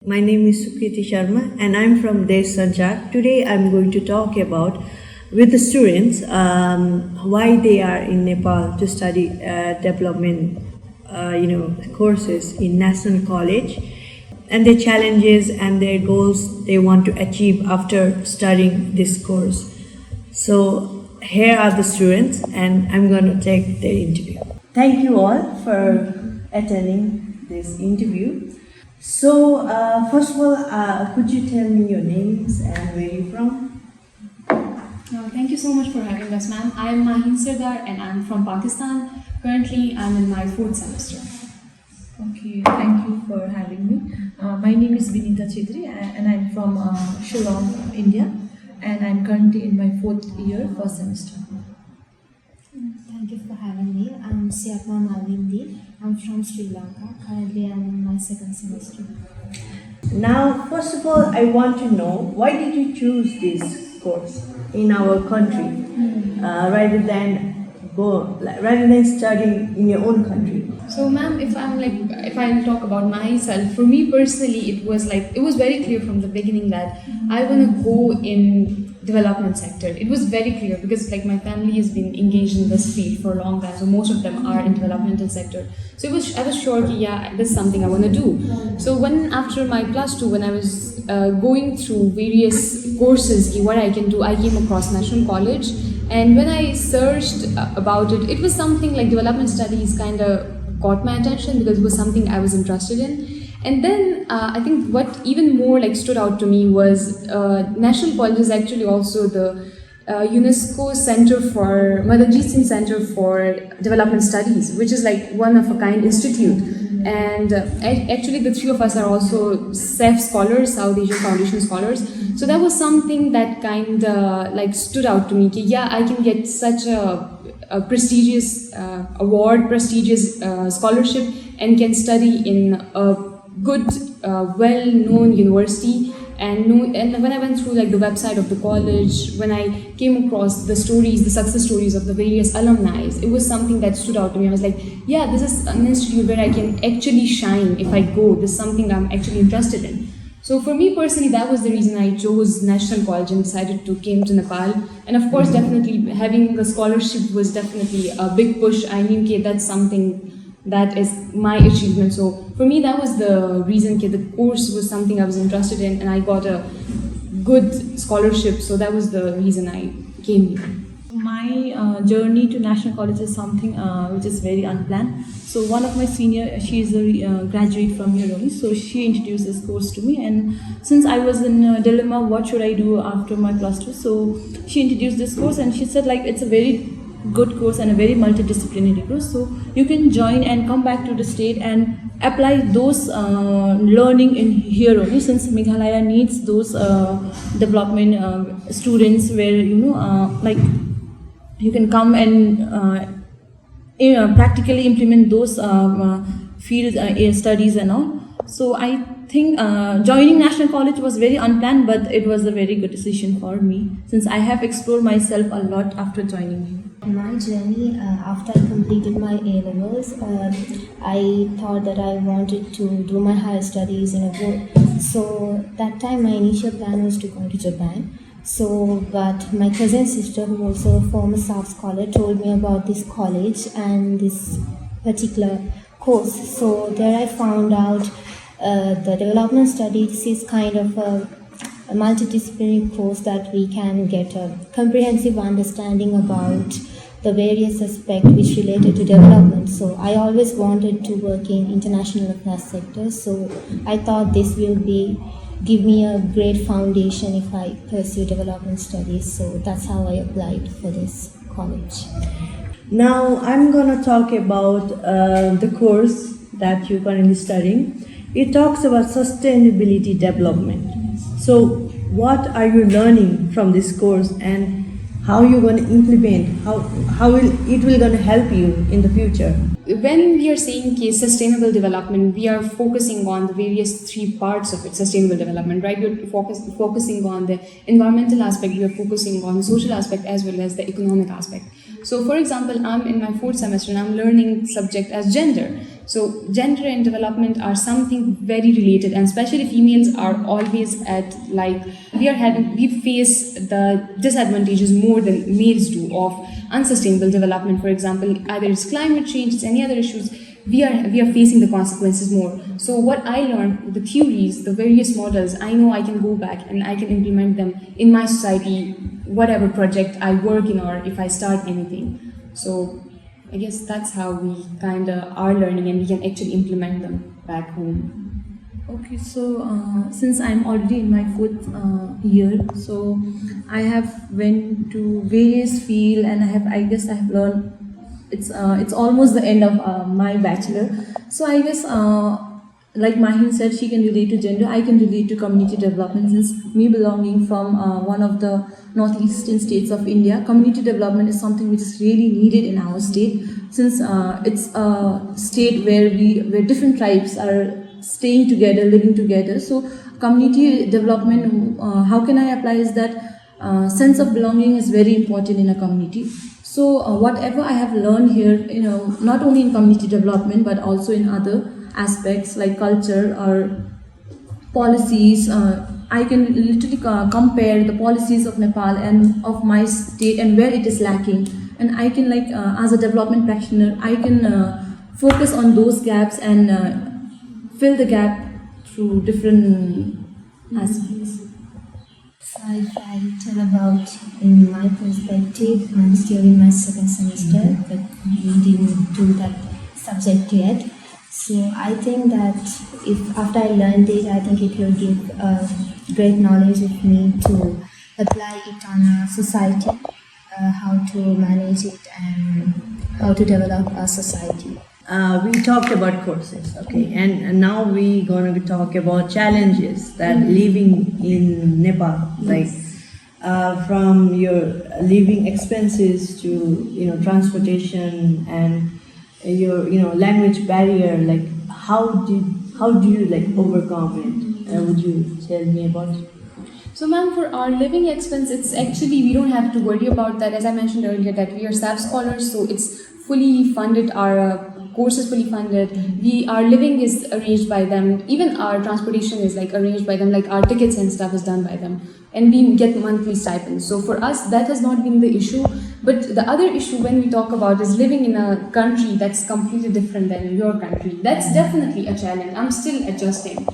My name is Sukriti Sharma and I'm from Deshsanchar. Today I'm going to talk about with the students why they are in Nepal to study development courses in National College and their challenges and their goals they want to achieve after studying this course. So here are the students and I'm going to take their interview. Thank you all for attending this interview. So, first of all, could you tell me your names and where you're from? Thank you so much for having us, ma'am. I am Mahin Sardar and I'm from Pakistan. Currently, I'm in my 4th semester. Okay, thank you for having me. My name is Chitchat and I'm from Shillong, India, and I'm currently in my 4th year, 1st semester. Thank you for having me. I'm Siakma Malvindi. I'm from Sri Lanka. Currently, I'm in my 2nd semester. Now, first of all, I want to know why did you choose this course in our country rather than studying in your own country? So, ma'am, if I talk about myself, for me personally, it was very clear from the beginning that I want to go in development sector. It was very clear because my family has been engaged in this field for a long time, so most of them are in developmental sector. So I was sure that this is something I want to do. So after my plus 2, when I was going through various courses, what I can do, I came across National College, and when I searched about it, it was something like development studies kind of caught my attention because it was something I was interested in. And then I think what even more stood out to me was National College is actually also the UNESCO Center for Madhajit Singh Center for Development Studies, which is one of a kind institute. And actually the 3 of us are also SAF scholars, South Asian Foundation scholars. So that was something that kind of stood out to me. I can get such a prestigious award, prestigious scholarship, and can study in a good, well-known university. And when I went through the website of the college, when I came across the success stories of the various alumni, it was something that stood out to me. I was like, this is an institute where I can actually shine if I go. This is something I'm actually interested in. So for me personally, that was the reason I chose National College and decided to came to Nepal. And of course, definitely having the scholarship was definitely a big push. I knew that's something that is my achievement. So for me, that was the reason the course was something I was interested in, and I got a good scholarship. So that was the reason I came here. My journey to National College is something which is very unplanned. So one of my senior, she is a graduate from here only, so she introduced this course to me, and since I was in a dilemma, what should I do after my plus 2, so she introduced this course and she said it's a very good course and a very multidisciplinary course, so you can join and come back to the state and apply those learning in here only, since Meghalaya needs those development students where you can come and practically implement those field studies and all. So I think joining National College was very unplanned, but it was a very good decision for me, since I have explored myself a lot after joining here. My journey, after I completed my A-levels, I thought that I wanted to do my higher studies in abroad. So that time my initial plan was to go to Japan. But my cousin sister, who also a former SAF scholar, told me about this college and this particular course. So there I found out the development studies is kind of a multidisciplinary course that we can get a comprehensive understanding about the various aspects which related to development. So I always wanted to work in international affairs sector. So I thought this will give me a great foundation if I pursue development studies. So that's how I applied for this college. Now I'm going to talk about the course that you're currently studying. It talks about sustainability development. So what are you learning from this course and how you're going to implement, how it will going to help you in the future? When we are saying sustainable development, we are focusing on the various 3 parts of it, sustainable development, right? We're focusing on the environmental aspect, we are focusing on the social aspect as well as the economic aspect. So for example, I'm in my 4th semester and I'm learning subject as gender. So gender and development are something very related, and especially females are always at like we face the disadvantages more than males do of unsustainable development. For example, either it's climate change, it's any other issues. We are facing the consequences more. So what I learned, the theories, the various models, I know I can go back and I can implement them in my society, whatever project I work in or if I start anything. So I guess that's how we kind of are learning and we can actually implement them back home. Okay, so since I'm already in my fourth year, so I have went to various field and I guess I have learned. It's almost the end of my bachelor. So I guess like Mahin said, she can relate to gender. I can relate to community development since me belonging from one of the northeastern states of India. Community development is something which is really needed in our state since it's a state where different tribes are staying together, living together. So community development, how can I apply is that sense of belonging is very important in a community. So whatever I have learned here, not only in community development but also in other aspects like culture or policies, I can literally compare the policies of Nepal and of my state and where it is lacking. And I can as a development practitioner, I can focus on those gaps and fill the gap through different aspects. So if I tell about in my perspective, I'm still in my second semester, but we didn't do that subject yet. So I think that if after I learned it, I think it will give great knowledge of me to apply it on a society, how to manage it and how to develop our society. We talked about courses, okay, and now we're going to talk about challenges that living in Nepal, like from your living expenses to transportation and your language barrier. Like how do you overcome it? Would you tell me about it? So ma'am, for our living expense, it's actually, we don't have to worry about that. As I mentioned earlier, that we are staff scholars, so it's fully funded, our course is fully funded. Our living is arranged by them. Even our transportation is arranged by them, our tickets and stuff is done by them. And we get monthly stipends. So for us, that has not been the issue. But the other issue when we talk about is living in a country that's completely different than your country. That's definitely a challenge. I'm still adjusting.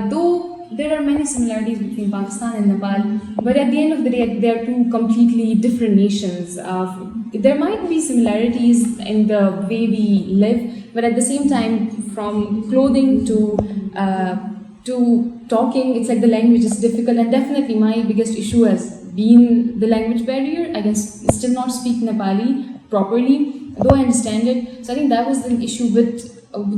Though there are many similarities between Pakistan and Nepal, but at the end of the day, they are two completely different nations. There might be similarities in the way we live, but at the same time, from clothing to talking, it's the language is difficult, and definitely my biggest issue has been the language barrier. I can still not speak Nepali properly, though I understand it. So I think that was the issue. But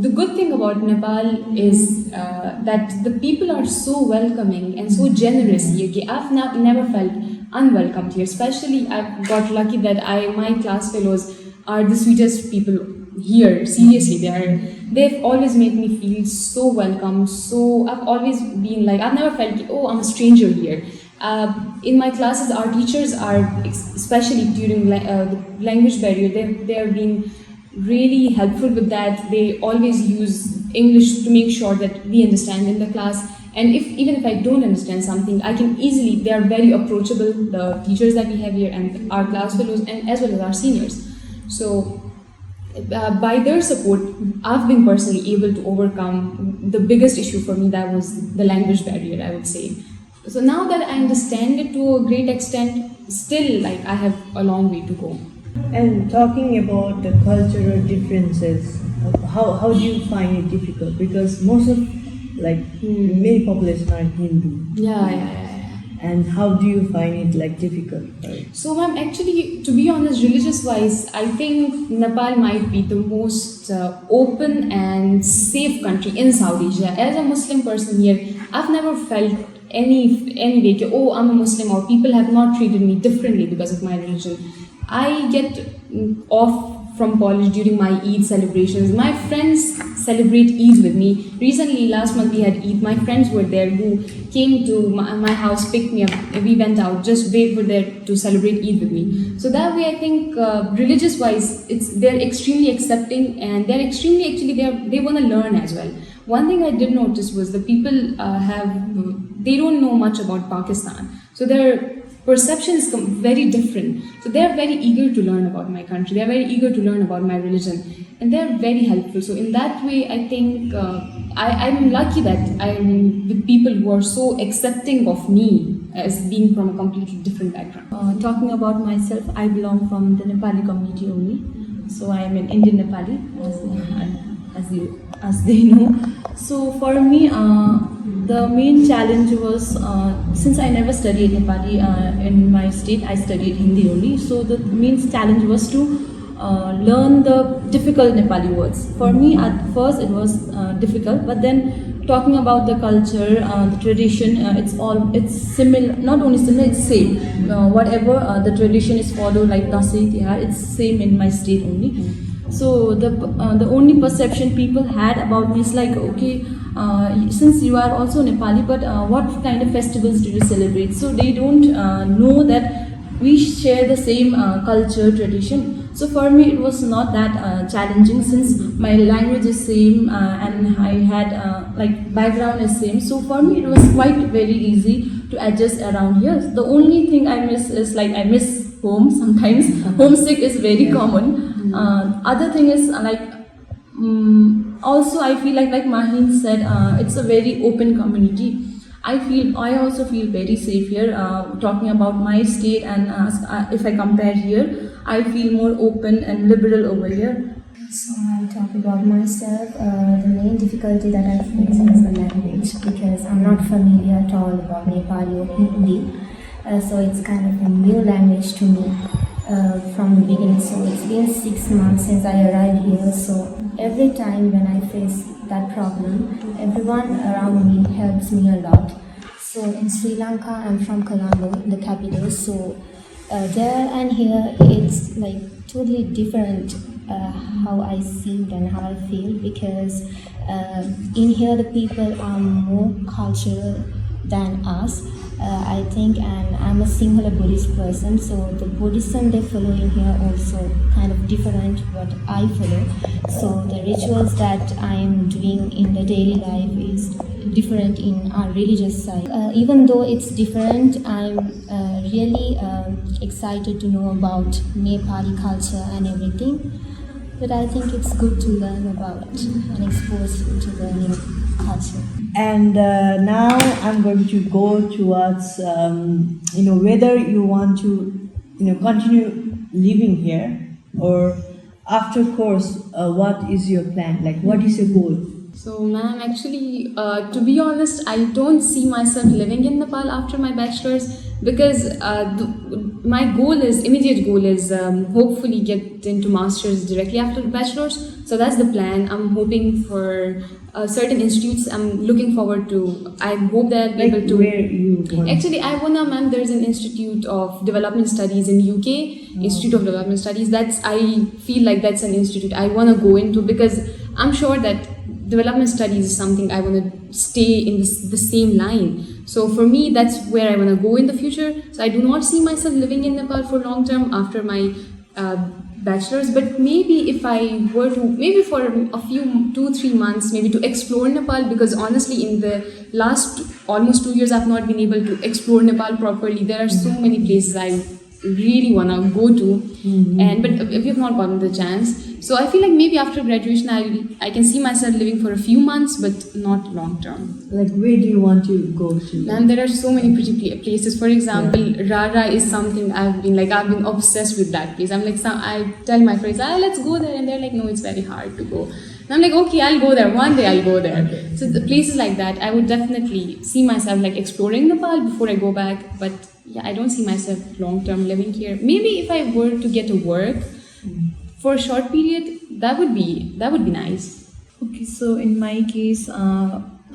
the good thing about Nepal is that the people are so welcoming and so generous here. I've never felt unwelcomed here. Especially, I've got lucky that my class fellows are the sweetest people here. Seriously, they've always made me feel so welcome. So I've always been I've never felt, oh, I'm a stranger here. In my classes, our teachers are, especially during the language barrier, they have been really helpful with that. They always use English to make sure that we understand in the class. And even if I don't understand something, I can easily, they are very approachable, the teachers that we have here and our class fellows and as well as our seniors. So by their support, I've been personally able to overcome the biggest issue for me, that was the language barrier, I would say. So now that I understand it to a great extent, still I have a long way to go. And talking about the cultural differences, how do you find it difficult? Because most of many population are Hindu. Yeah. And how do you find it difficult? So ma'am, actually, to be honest, religious wise, I think Nepal might be the most open and safe country in South Asia. As a Muslim person here, I've never felt any way, oh, I'm a Muslim, or people have not treated me differently because of my religion. I get off from college during my Eid celebrations. My friends celebrate Eid with me. Recently, last month we had Eid. My friends were there who came to my house, picked me up. We went out. Just they were there to celebrate Eid with me. So that way, I think religious-wise, they're extremely accepting, and they're extremely they want to learn as well. One thing I did notice was the people they don't know much about Pakistan, so their perception is very different. So they are very eager to learn about my country. They are very eager to learn about my religion, and they are very helpful. So in that way, I think I'm lucky that I'm with people who are so accepting of me as being from a completely different background. Talking about myself, I belong from the Nepali community only. So I am an Indian Nepali, as they know. So for me, the main challenge was, since I never studied Nepali in my state, I studied Hindi only. So the main challenge was to learn the difficult Nepali words. For me, at first it was difficult, but then talking about the culture, the tradition, it's similar. Not only similar, it's same. Whatever the tradition is followed, like Dasai Tihar, it's same in my state only. So the only perception people had about me is like, okay, since you are also Nepali, but what kind of festivals do you celebrate? So they don't know that we share the same culture, tradition. So for me, it was not that challenging, since my language is same and I had like background is same. So for me, it was quite very easy to adjust around here. The only thing I miss is like I miss home sometimes. Homesick is very common. Other thing is also I feel like Mahin said, it's a very open community. I also feel very safe here. Talking about my state, and if I compare here, I feel more open and liberal over here. So I'll talk about myself. The main difficulty that I face is the language, because I'm not familiar at all about Nepali or Hindi. So it's kind of a new language to me from the beginning. So it's been 6 months since I arrived here. So every time when I face that problem, everyone around me helps me a lot. So in Sri Lanka, I'm from Colombo, the capital. So there and here, it's like totally different how I see it and how I feel, because in here the people are more cultural than us. I think, and I'm a singular Buddhist person, so the Buddhism they follow in here also kind of different what I follow. So the rituals that I'm doing in the daily life is different in our religious side. Even though it's different, I'm really excited to know about Nepali culture and everything. But I think it's good to learn about and expose to the new culture. And now I'm going to go towards, whether you want to, continue living here, or after course, what is your plan? Like, what is your goal? So, ma'am, actually, to be honest, I don't see myself living in Nepal after my bachelor's, because my immediate goal is hopefully get into master's directly after bachelor's. So that's the plan. I'm hoping for certain institutes. I'm looking forward to. I hope that I'll be able to. Where you want? Actually, I wanna, ma'am. There's an Institute of Development Studies in UK. Institute of Development Studies. I feel like that's an institute I wanna go into, because I'm sure that development studies is something I want to stay in the same line. So for me, that's where I want to go in the future. So I do not see myself living in Nepal for long term after my bachelor's. But maybe if I were to, maybe for a few 2-3 months, maybe to explore Nepal, because honestly, in the last almost 2 years, I've not been able to explore Nepal properly. There are so many places I really want to go to, but we have not gotten the chance. So I feel like maybe after graduation I can see myself living for a few months, but not long term. Like, where do you want to go to? Ma'am, there are so many pretty places. For example, Rara is something I've been obsessed with that place. I'm like, I tell my friends, let's go there, and they're like, no, it's very hard to go. And I'm like, okay, I'll go there. One day I'll go there. Okay. So the places like that, I would definitely see myself like exploring Nepal before I go back. But yeah, I don't see myself long term living here. Maybe if I were to get to work for a short period, that would be nice. Okay, so in my case,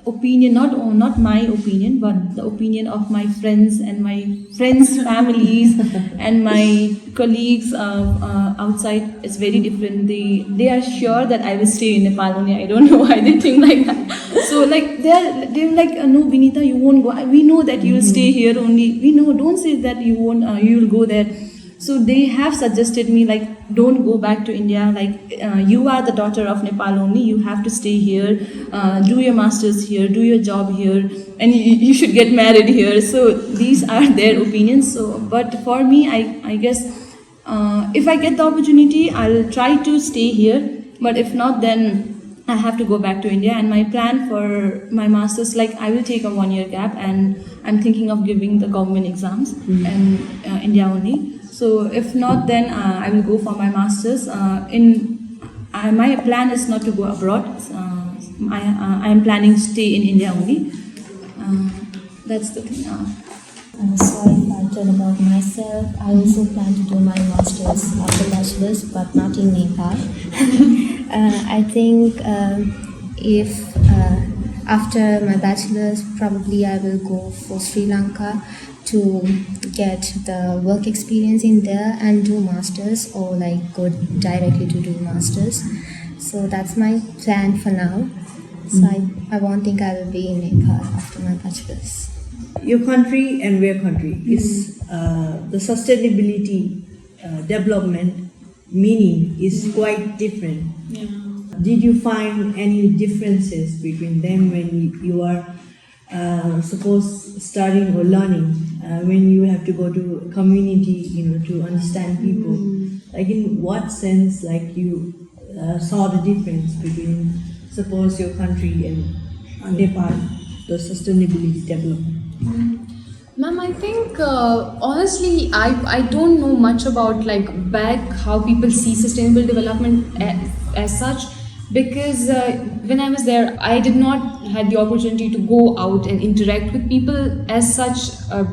opinion, not my opinion, but the opinion of my friends and my friends' families and my colleagues outside is very different. They are sure that I will stay in Nepal only. I don't know why they think like that. So like they're like, no, Vinita, you won't go. We know that you will stay here only. We know. Don't say that you won't. You will go there. So they have suggested me like, don't go back to India. Like you are the daughter of Nepal only. You have to stay here, do your masters here, do your job here, and you should get married here. So these are their opinions. So, but for me, I guess if I get the opportunity, I'll try to stay here. But if not, then I have to go back to India. And my plan for my masters, like I will take a 1-year gap, and I'm thinking of giving the government exams in India only. So if not, then I will go for my masters. My plan is not to go abroad. I am planning to stay in India only. That's the thing. So if I tell about myself, I also plan to do my masters after bachelor's, but not in Nepal. I think if after my bachelor's, probably I will go for Sri Lanka to get the work experience in there and do masters, or like go directly to do masters. So that's my plan for now. So I won't think I will be in Nepal after my bachelor's. Your country and their country is the sustainability development meaning is quite different. Yeah. Did you find any differences between them when you are suppose studying or learning, when you have to go to a community, to understand people? Like in what sense, like you saw the difference between suppose your country and Nepal, the sustainability development? Ma'am, I think honestly, I don't know much about like back how people see sustainable development as such, because when I was there, I did not had the opportunity to go out and interact with people as such,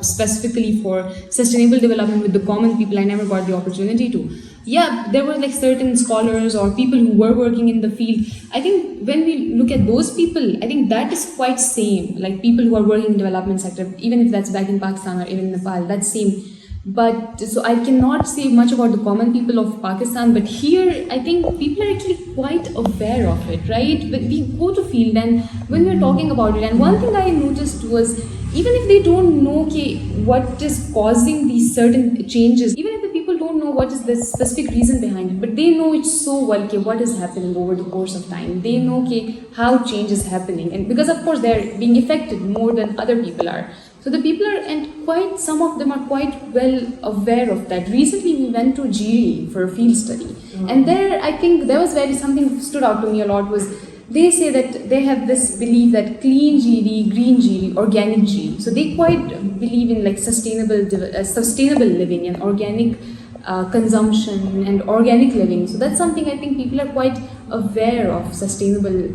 specifically for sustainable development with the common people. I never got the opportunity to. Yeah, there were like certain scholars or people who were working in the field. I think when we look at those people, I think that is quite same. Like people who are working in development sector, even if that's back in Pakistan or even in Nepal, that's same. But so I cannot say much about the common people of Pakistan, but here I think people are actually quite aware of it, right? When we go to field and when we're talking about it, and one thing I noticed was, even if they don't know what is causing these certain changes, even if the people don't know what is the specific reason behind it, but they know it's so well what is happening over the course of time. They know how change is happening, and because of course they're being affected more than other people are. So the people are, and some of them are quite well aware of that. Recently we went to Jiri for a field study, and there I think there was something stood out to me a lot was, they say that they have this belief that clean Jiri, green Jiri, organic Jiri. So they quite believe in like sustainable living and organic consumption and organic living. So that's something I think people are quite aware of, sustainable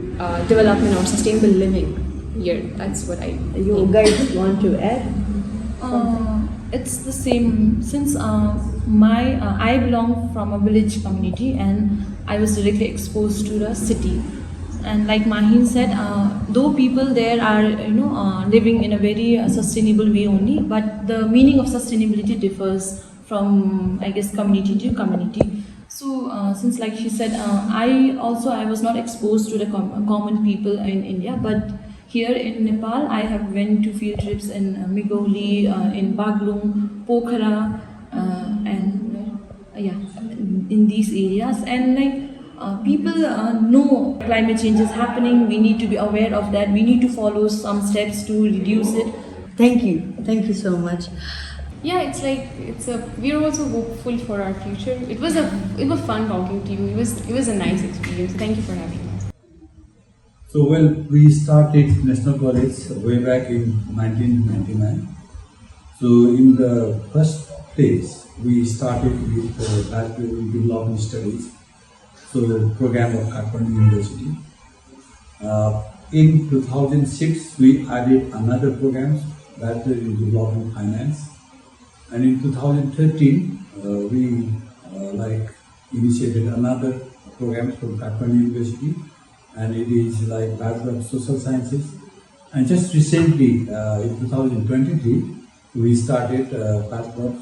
development or sustainable living here. That's what You guys want to add? It's the same. Since I belong from a village community and I was directly exposed to the city. And like Mahin said, though people there are living in a very sustainable way only, but the meaning of sustainability differs from, I guess, community to community. So since like she said, I was not exposed to the common people in India, but here in Nepal I have went to field trips in Migoli, in Baglung, Pokhara, and in these areas, and like people know climate change is happening. We need to be aware of that. We need to follow some steps to reduce it. Thank you so much. Yeah, we're also hopeful for our future. It was fun talking to you. It was a nice experience. Thank you for having us. So we started National College way back in 1999. So in the first place, we started with Bachelor in Development Studies, so program of Kathmandu University. In 2006, we added another program, Bachelor in Development Finance, and in 2013, we initiated another program from Kathmandu University, and it is like Bachelor of Social Sciences, And just recently, in 2023, we started Passport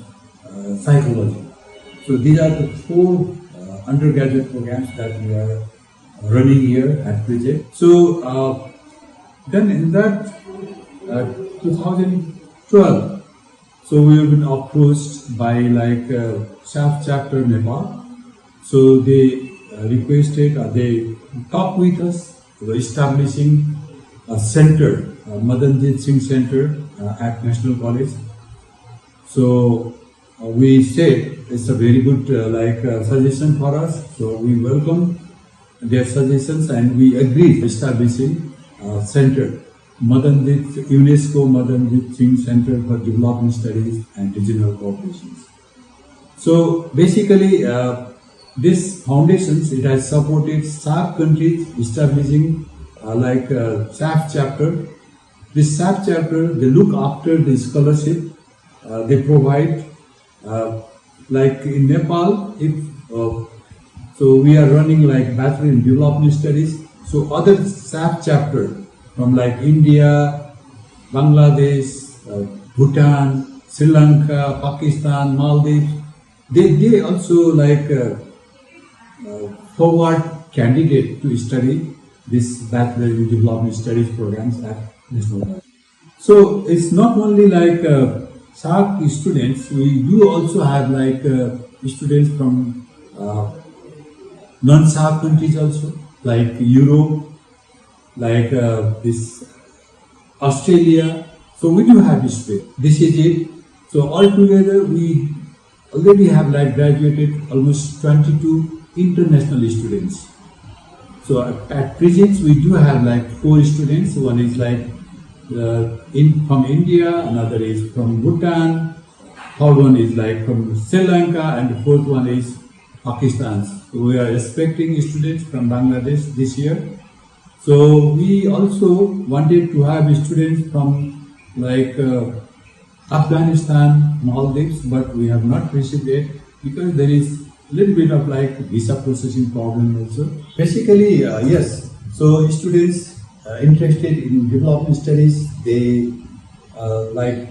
Psychology. So these are the 4 undergraduate programs that we are running here at Chitchat. So then in that 2012, so we have been approached by like SAF chapter Nepal. So they requested, they talked with us for establishing a center, Madanjit Singh Center at National College. So we said it's a very good suggestion for us. So we welcome their suggestions and we agreed establishing a center, UNESCO Madanjit Singh Center for Development Studies and Regional Cooperations. So basically, this foundations, it has supported SAF countries establishing SAF chapter. This SAF chapter, they look after the scholarship, they provide, like in Nepal, if so we are running like Bachelor in Development Studies. So other SAF chapter from like India, Bangladesh, Bhutan, Sri Lanka, Pakistan, Maldives, they also forward candidate to study this Bachelor in Development Studies programs at National College. So it's not only SAC students, we do also have students from non-SAC countries also, like Europe, this Australia. So we do have students. This is it. So altogether we already have graduated almost 22 international students. So at Chitchat we do have 4 students. One is from India, another is from Bhutan, third one is from Sri Lanka, and the fourth one is Pakistan. So we are expecting students from Bangladesh this year. So we also wanted to have students from Afghanistan, Maldives, but we have not received it because there is a little bit of visa processing problem also. Basically, yes. So students interested in development studies, they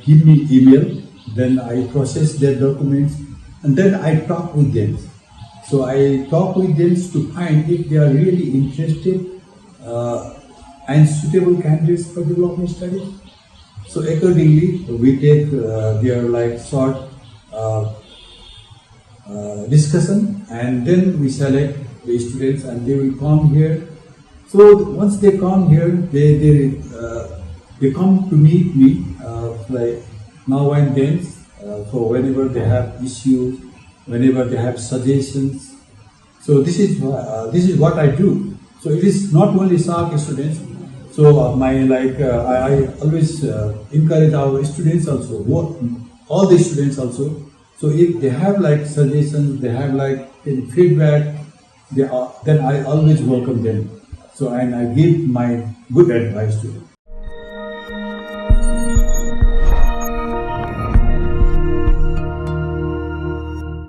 give me email, then I process their documents, and then I talk with them. So I talk with them to find if they are really interested and suitable candidates for development studies. So accordingly, we take their short discussion, and then we select the students, and they will come here. So once they come here, they come to meet me now and then. So whenever they have issues, whenever they have suggestions. So this is what I do. So it is not only SAC students. So I always encourage our students also, all the students also. So if they have suggestions, they have feedback, then I always welcome them. So and I give my good advice to them.